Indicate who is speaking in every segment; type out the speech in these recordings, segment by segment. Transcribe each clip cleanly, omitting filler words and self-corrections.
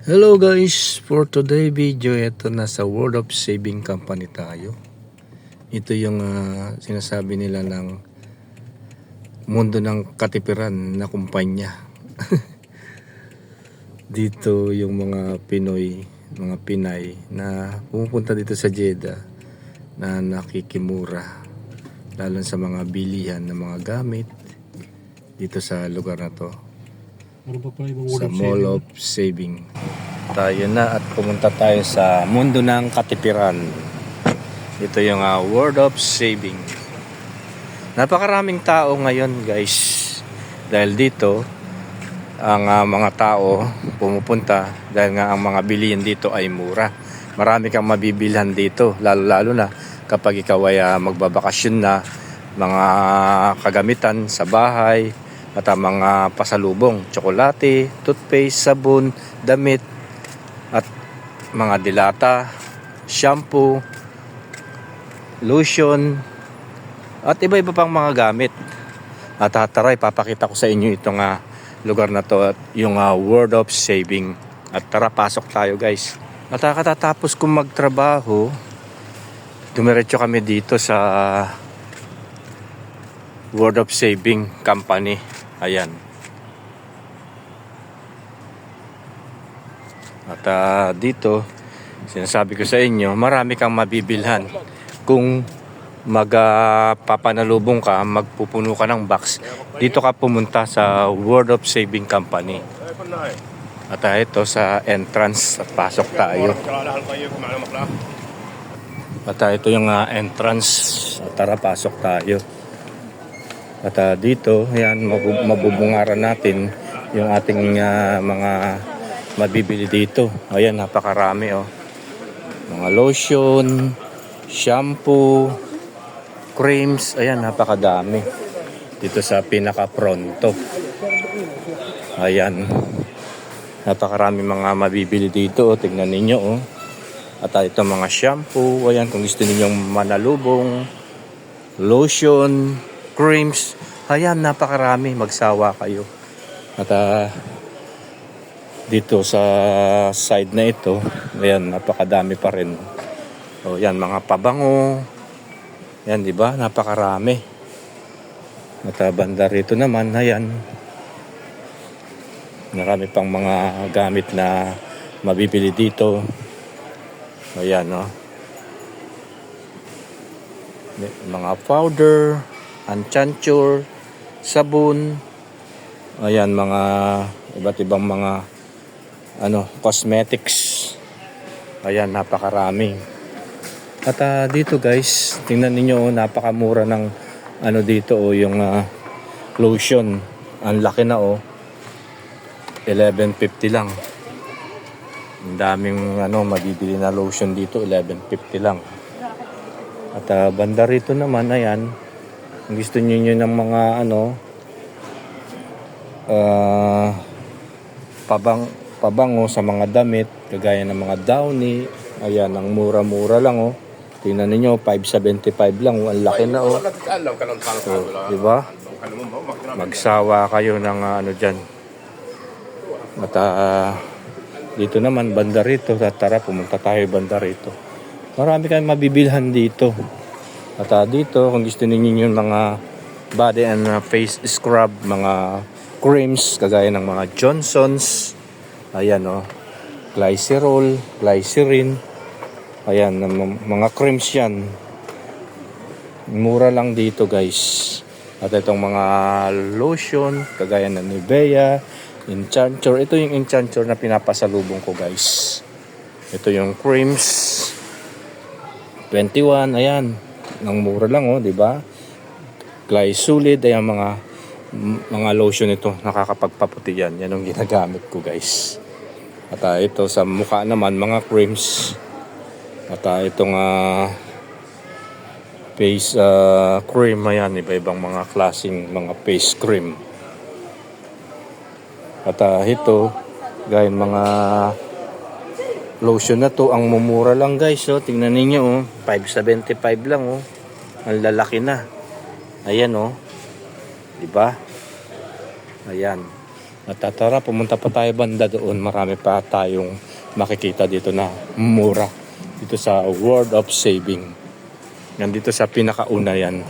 Speaker 1: Hello guys, for today video, ito nasa World of Saving Company tayo. Ito yung sinasabi nila ng mundo ng katipiran na kumpanya. Dito yung mga Pinoy, mga Pinay na pumupunta dito sa Jeddah na nakikimura, lalo sa mga bilihan ng mga gamit dito sa lugar na to, sa Mall of Saving. Tayo na at pumunta tayo sa mundo ng katipiran. Ito yung World of Saving. Napakaraming tao ngayon guys, dahil dito ang mga tao pumupunta dahil nga ang mga bilihin dito ay mura. Marami kang mabibilhan dito, lalo na kapag ikaw ay magbabakasyon na, mga kagamitan sa bahay at mga pasalubong, tsokolate, toothpaste, sabon, damit at mga dilata, shampoo, lotion at iba-iba pang mga gamit. At tara, ipapakita ko sa inyo itong lugar na to, at yung World of Saving. At tara, pasok tayo guys. At katatapos kong magtrabaho, dumiretso kami dito sa World of Saving Company. Ayan. At dito, sinasabi ko sa inyo, marami kang mabibilhan. Kung magpapanalubong ka, magpupuno ka ng box, dito ka pumunta sa World of Saving Company. At ito sa entrance, at pasok tayo. At ito yung entrance. At tara, pasok tayo. At dito, ayan, mabubungaran natin yung ating mga mabibili dito. Ayan, napakarami oh. Mga lotion, shampoo, creams, ayan, napakadami. Dito sa pinaka-pronto. Ayan. Napakarami mga mabibili dito, oh. Tingnan ninyo oh. At ito mga shampoo, ayan, kung gusto ninyong manalubong, lotion, creams, ayan, napakarami, magsawa kayo. At dito sa side na ito, ayan, napakadami pa rin. O yan, mga pabango, yan, di ba, napakarami. At banda rito naman, ayan, marami pang mga gamit na mabibili dito. Ayan, no, mga powder, enchanture, sabon, ayan, mga iba't ibang mga cosmetics. Ayan, napakarami. At dito guys, tingnan niyo, napakamura ng dito yung lotion. Ang laki na oh. 11.50 lang. Ang daming mabibili na lotion dito, 11.50 lang. At banda rito naman, ayan, gusto niyo ng mga pabango sa mga damit, kagaya ng mga Downy. Ayan, ang mura-mura lang oh. Tingnan niyo, 5.75 lang, ang laki na oh. So, di ba? Magsawa kayo ng diyan. At dito naman banda rito, tara, pumunta tayo banda rito. Marami kayong mabibilhan dito. At dito, kung gusto niyo yung mga body and face scrub, mga creams, kagaya ng mga Johnson's, ayan oh, glycerol, glycerin, ayan, mga creams yan. Mura lang dito guys. At itong mga lotion, kagaya ng Nivea, Enchanture. Ito yung Enchanture na pinapasalubong ko guys. Ito yung creams, 21, ayan, nang mura lang oh, di ba? Glysolid, ayan, mga lotion ito, nakakapagpaputi yan. Yan ang ginagamit ko guys. At ito sa mukha naman, mga creams. At itong face cream, ayan, iba-ibang mga klaseng mga face cream. At ito, gaya mga lotion na to, ang mumura lang guys oh. Tingnan niyo oh, 5.75 lang oh. Ang lalaki na. Ayan oh. Di ba? Ayan. At tara, pumunta pa tayo banda doon. Marami pa tayong makikita dito na mura. Dito sa World of Saving. Yan dito sa pinakauna yan.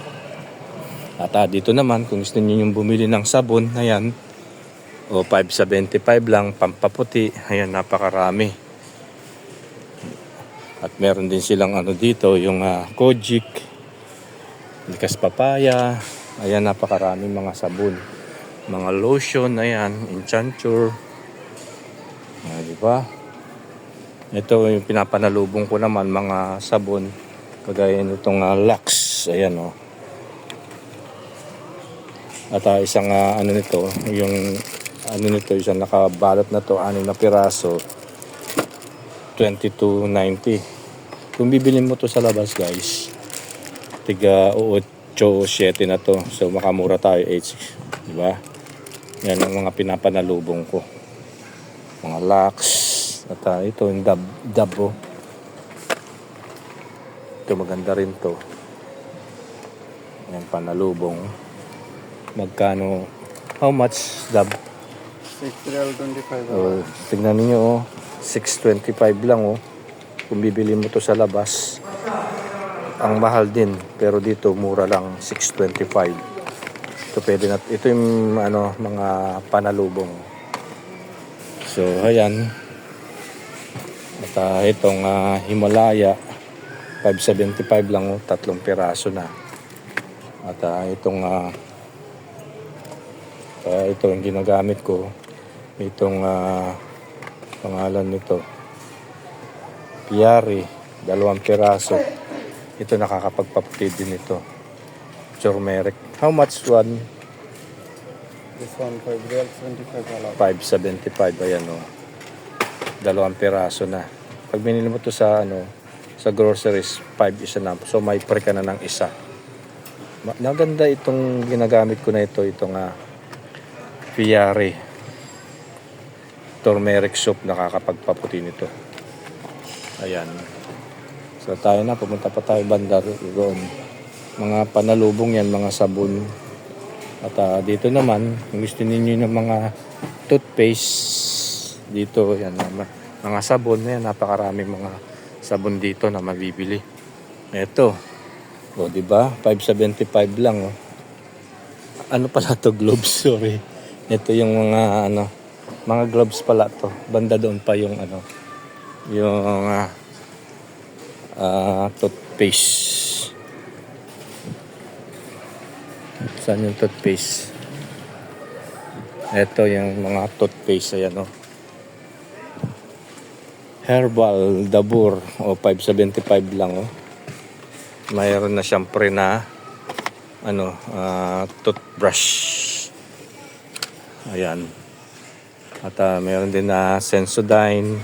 Speaker 1: At dito naman, kung gusto niyo yung bumili ng sabon, ayan. O 5.75 lang, pampaputi. Ayan, napakarami. At meron din silang ano dito, yung Kojic, Likas Papaya. Ayan, napakarami mga sabon. Mga lotion, ayan, Enchanture. Diba? Ito yung pinapanalubong ko naman, mga sabon. Kagaya nitong Lux. Ayan, o. At isang ano nito, yung ano nito, isang nakabalot na to, 6 na piraso, 22.90. Kung bibili mo to sa labas, guys, tiga 8.7 na to. So makamura tayo, 8, di ba? Yan ang mga pinapanalubong ko. Mga Lux. At ito yung dabo. Ito maganda rin to. Yan, panalubong. Magkano? How much dab?
Speaker 2: 6.25.
Speaker 1: Tignan niyo, 6.25 lang, oh. Kung bibili mo to sa labas, ang mahal din, pero dito mura lang, 6.25. Ito pwede na, ito yung ano, mga panalubong. So ayan. At itong Himalaya, 5.75 lang, oh, 3 piraso na. At itong ito yung ginagamit ko. Itong pangalan nito, Piari, 2 piraso. Ito nakakapagpaputi din ito. Turmeric. How much one?
Speaker 2: This one 5 real 25
Speaker 1: 5.75. Ayan, o. 2 piraso na. Pag binili mo to sa ano, sa groceries, 5 isa na. So may pre ka na ng isa. Maganda itong ginagamit ko na ito. Itong Piari turmeric soup, nakakapagpaputi nito. Ayan. So tayo na, pumunta pa tayo banda doon. Mga panalubong yan, mga sabon. At dito naman, kung gusto ninyo ng mga toothpaste, dito yan, mga sabon. Yan, napakaraming mga sabon dito na mabibili. Ito. O, diba? 5.75 lang, oh. Ano pala to? Gloves, sorry. Ito yung mga gloves pala to. Banda doon pa yung yung toothpaste. Saan yung toothpaste? Ito yung mga toothpaste. Ayan, oh. Herbal Dabur, o 5.75 lang, oh. Mayroon na siyang pre na toothbrush. Ayan. At mayroon din na Sensodyne.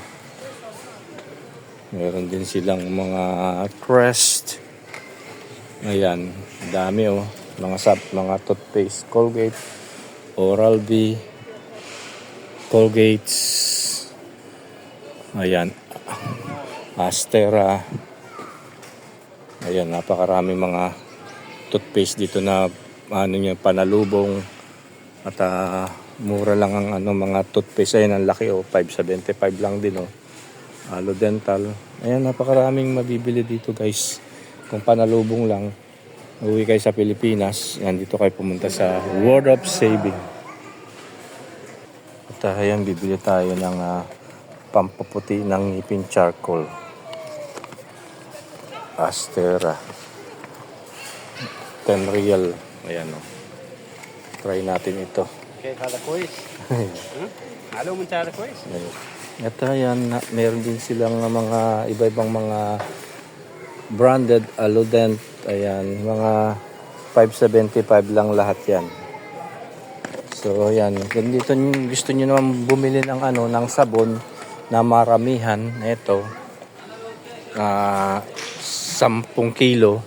Speaker 1: Mayroon din silang mga Crest. Ayan, dami, oh. Mga toothpaste, Colgate, Oral-B, Colgates. Ayan. Astera. Ayan, napakarami mga toothpaste dito na panalubong. At mura lang ang mga toothpaste. Ayan, ang laki, oh, 5.75 lang din, oh. Alo Dental. Ayan, napakaraming mabibili dito, guys. Kung panalubong lang, uwi kayo sa Pilipinas, yan, dito kayo pumunta sa World of Saving. At ayan, bibili tayo ng pampaputi ng ngipin charcoal. Astera. 10 real. Ayan, oh. Try natin ito.
Speaker 2: كيف هذا كويس؟ معلوم انت هذا كويس؟
Speaker 1: At ayan, meron din silang mga iba-ibang mga branded Aludent. Ayan, mga 5.75 lang lahat yan. So ayan, kung dito gusto nyo naman bumili ng ng sabon na maramihan, ito 10 kilo.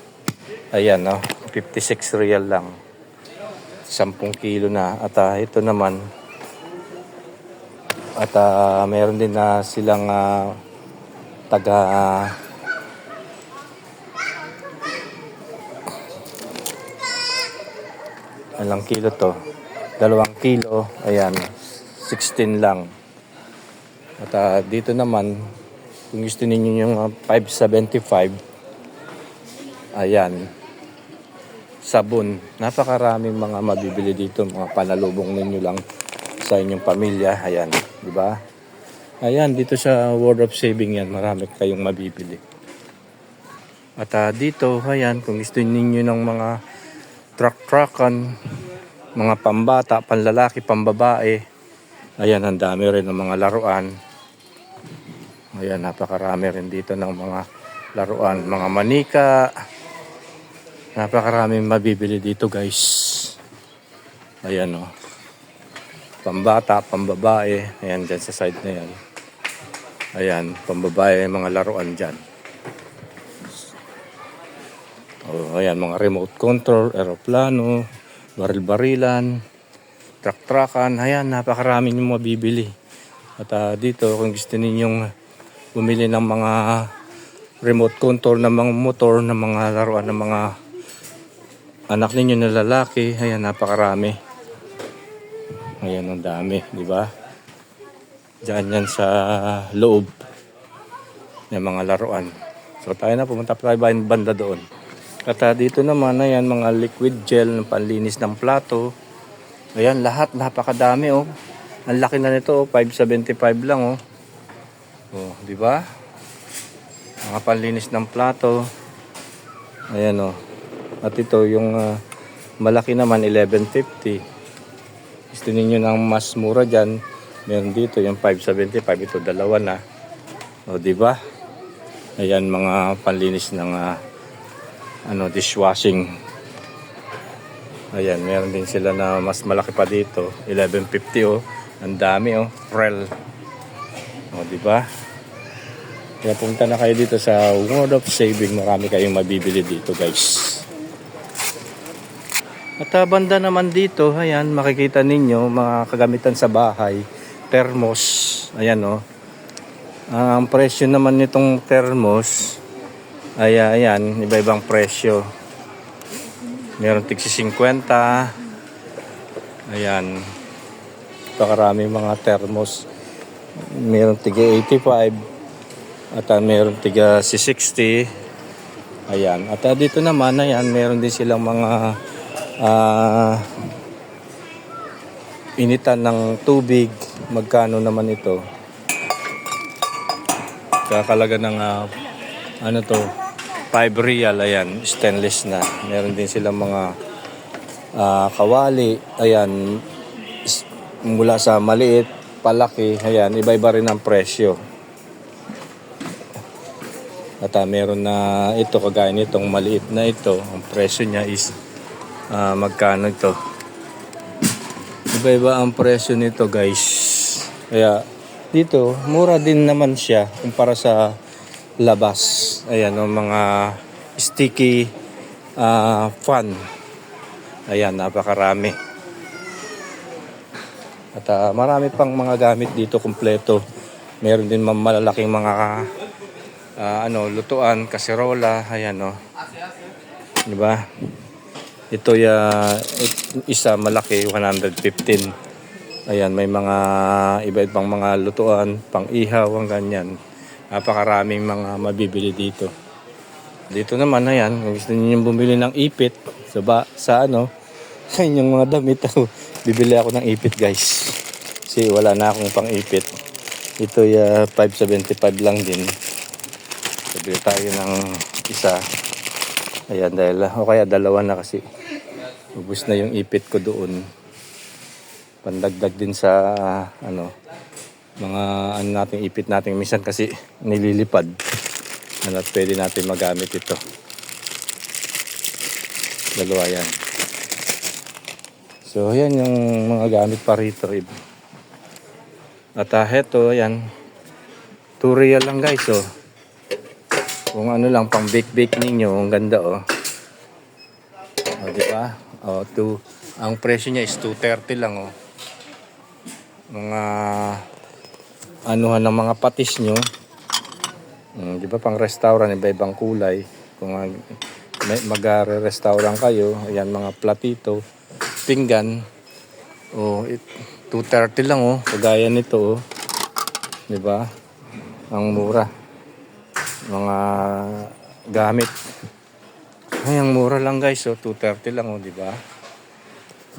Speaker 1: Ayan, 56 real lang. 10 kilo na. At ito naman, at meron din na silang ilang kilo to? 2 kilo. Ayan, 16 lang. At dito naman, kung gusto ninyo yung 575, ayan, sabon. Napakaraming mga mabibili dito, mga panalubong ninyo lang sa inyong pamilya. Ayan, di ba? Ayan, dito sa World of Saving yan, marami kayong mabibili. At dito, ayan, kung gusto ninyo ng mga truck-truckan, mga pambata, panlalaki, pambabae, ayan, ang dami rin ng mga laruan. Ayan, napakarami rin dito ng mga laruan, mga manika. Napakaraming mabibili dito, guys. Ayan, oh. Pambata, pambabae. Ayan, dyan sa side na yan. Ayan, pambabae, mga laruan dyan. Oh, ayan, mga remote control, aeroplano, baril-barilan, truck-truckan. Ayan, napakarami nyo mabibili. At dito, kung gusto ninyong bumili ng mga remote control ng mga motor, ng mga laruan ng mga anak ninyo na lalaki, ayan, napakarami. Ayan, ang dami, di ba? Diyan yan sa loob ng mga laruan. So tayo na, pumunta pa tayo banda doon. At dito naman, ayan, mga liquid gel ng panlinis ng plato. Ayan, lahat, napakadami, oh. Ang laki na nito, oh, 575 lang, oh. Oh, di ba? Mga panlinis ng plato. Ayan, oh. At ito, yung malaki naman, 1150. Gusto ninyo ng mas mura dyan, meron dito, yung 575. Ito, dalawa na. O, di ba? Ayan, mga panlinis ng dishwashing. Ayan, meron din sila na mas malaki pa dito, 1150, oh. Ang dami, oh. Prel. O, di ba? Kaya punta na kayo dito sa World of Saving. Marami kayong mabibili dito, guys. At banda naman dito, ayan, makikita ninyo mga kagamitan sa bahay. Thermos. Ayan, oh. Ang presyo naman nitong thermos ay ayan, iba-ibang presyo. Meron tigsi 50. Ayan. Pakaraming mga thermos. Meron tiga 85. At meron tiga 60. Ayan. At dito naman, ayan, meron din silang mga initan ng tubig. Magkano naman ito? Kakalaga ng 5 real. Ayan, stainless na. Meron din silang mga kawali. Ayan, mula sa maliit, palaki. Ayan, iba-iba rin ang presyo. At meron na ito, kagaya nitong maliit na ito. Ang presyo niya is magkano ito? Iba-iba ang presyo nito, guys. Kaya dito, mura din naman siya kumpara sa labas. Ayan, mga sticky fan. Ayan, napakarami. At marami pang mga gamit dito kumpleto. Meron din malalaking mga lutuan, kaserola. Ayan, oh. Di ba? Ito isa malaki, 115. Ayan, may mga iba-ibang mga lutuan, pang-ihaw, ang ganyan. Napakaraming mga mabibili dito. Dito naman, ayan, kung gusto niyo bumili ng ipit sa inyong mga damit, bibili ako ng ipit, guys. Kasi wala na akong pang-ipit. Ito 575 lang din. Bibili tayo ng isa. Ayan, o kaya dalawa na kasi. Ubus na yung ipit ko doon. Pandagdag din sa mga nating ipit natin minsan kasi nililipad. At pwede natin magamit ito. Dalawa yan. So yan yung mga gamit pa rito. At heto, ayan, 2 real lang, guys, oh. Kung lang pang bake ninyo, ang ganda, oh. O, diba? O, ang presyo niya is 230 lang, oh. Mga ng mga patis nyo. Di ba, pang restaurant, iba-ibang kulay. Kung mag-restaurant kayo, ayan, mga platito, pinggan. O, 230 lang oh. Kagaya nito oh. 'Di ba? Ang mura. Mga gamit. Ay, ang mura lang guys oh. 230 lang oh, 'di ba?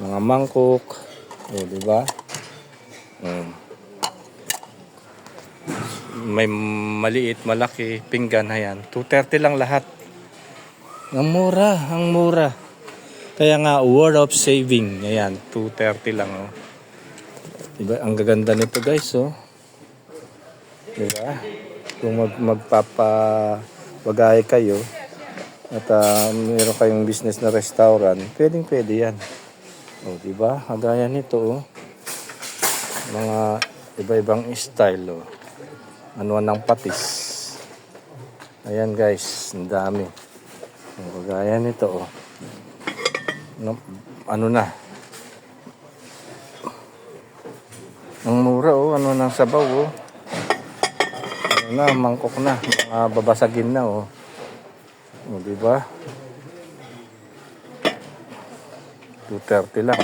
Speaker 1: Mga mangkok. Oh, 'di ba? May maliit, malaki, pinggan, ayan. 230 lang lahat. Ang mura, ang mura. Kaya nga, word of saving. Ayan, 230 lang, oh. Diba? Ang gaganda nito, guys, oh. Diba? Kung magpapabagay kayo at mayroon kayong business na restaurant, pwede yan. Oh, diba? Kagaya nito, oh. Mga iba-ibang style, oh. Ano ng patis. Ayan, guys, ang dami. Kagaya nito, oh. Ano na. Ang mura, oh. Ano ng sabaw, oh. Ano na, mangkok na. Mga babasagin na, oh. O, diba? 230 lang.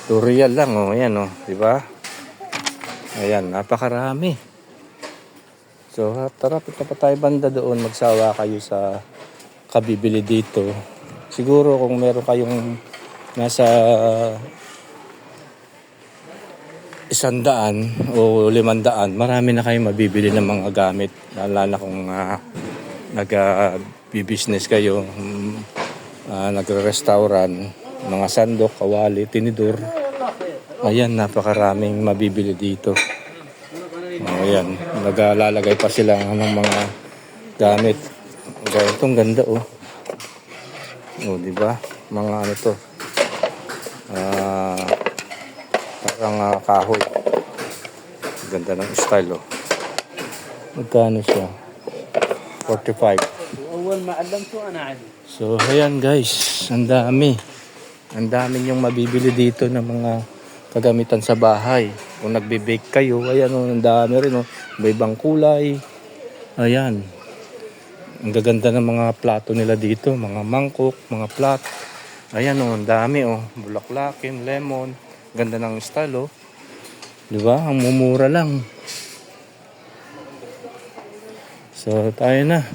Speaker 1: 2 real lang, oh. Ayan, oh. Diba? Ayan, napakarami. So, tara, punta pa tayo banda doon. Magsawa kayo sa kabibili dito. Siguro kung meron kayong nasa 100 o 500, marami na kayong mabibili ng mga gamit. Lalo na kung nag-business kayo, nagre-restaurant, mga sandok, kawali, tinidor. Ayan, napakaraming mabibili dito. Ayan, naglalagay pa sila ng mga gamit. Gaya itong ganda, oh. Oh, di ba? Mga ano to. Parang kahoy. Ganda ng style, oh. Magkano siya? 45. So, ayan guys. Ang dami. Ang dami yung mabibili dito ng mga kagamitan sa bahay. Kung nagbe-bake kayo, ayan o, ang dami rin o. Iba-ibang kulay. Ayan. Ang gaganda ng mga plato nila dito. Mga mangkok, mga plat. Ayan o, ang dami o. Bulaklakin, lemon. Ganda ng style o. Diba? Ang mumura lang. So, tayo na.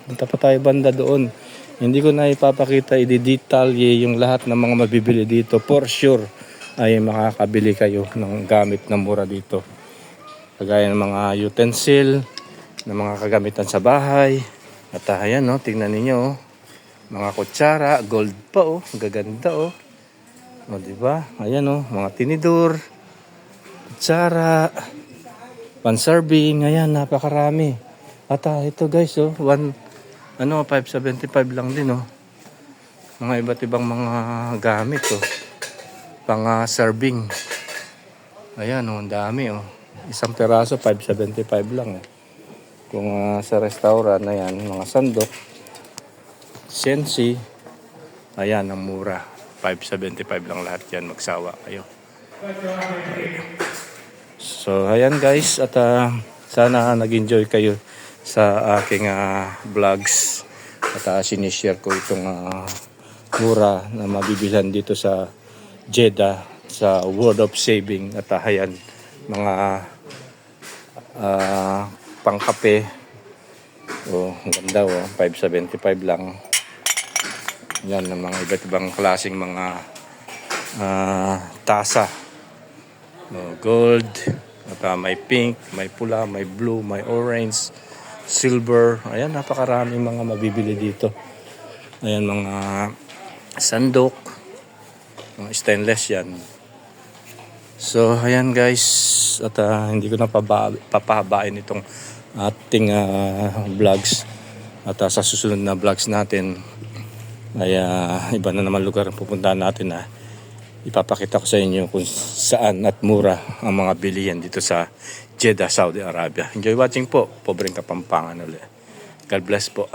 Speaker 1: Punta pa tayo banda doon. Hindi ko na ipapakita, i-detalye yung lahat ng mga mabibili dito. For sure ay makakabili kayo ng gamit na mura dito. Kagaya ng mga utensil, ng mga kagamitan sa bahay. At ayan, no, tingnan ninyo, oh. Mga kutsara, gold pa, oh. Gaganda, oh. O, diba? Ayan, oh, mga tinidor, kutsara, pan-serving. Ayan, napakarami. At ito guys, oh, 575 lang din, oh. Mga iba't ibang mga gamit, oh. Pang-serving. Ayan, oh, ang dami, oh. Isang peraso, 575 lang, oh. Kung sa restaurant, ayan, mga sandok, sensi, ayan, ang mura. 575 lang lahat yan. Magsawa kayo. So, ayan guys. At sana nag-enjoy kayo sa aking vlogs. At sinishare ko itong mura na mabibilhan dito sa Jeddah sa Word of Saving. At ayan, mga pangkape. Oh, ang ganda, oh. 575 lang. Yan, ng mga iba't ibang klaseng mga tasa. Oh, gold. At may pink, may pula, may blue, may orange, silver. Ayan, napakaraming mga mabibili dito. Ayan, mga sandok. Mga stainless yan. So, ayan guys. At hindi ko na papahabain itong ating vlogs. At sa susunod na vlogs natin ay iba na naman lugar ang pupuntahan natin na ipapakita ko sa inyo kung saan at mura ang mga bilihan dito sa Jeddah, Saudi Arabia. Enjoy watching po. Pobreng Kapampangan ulit. God bless po.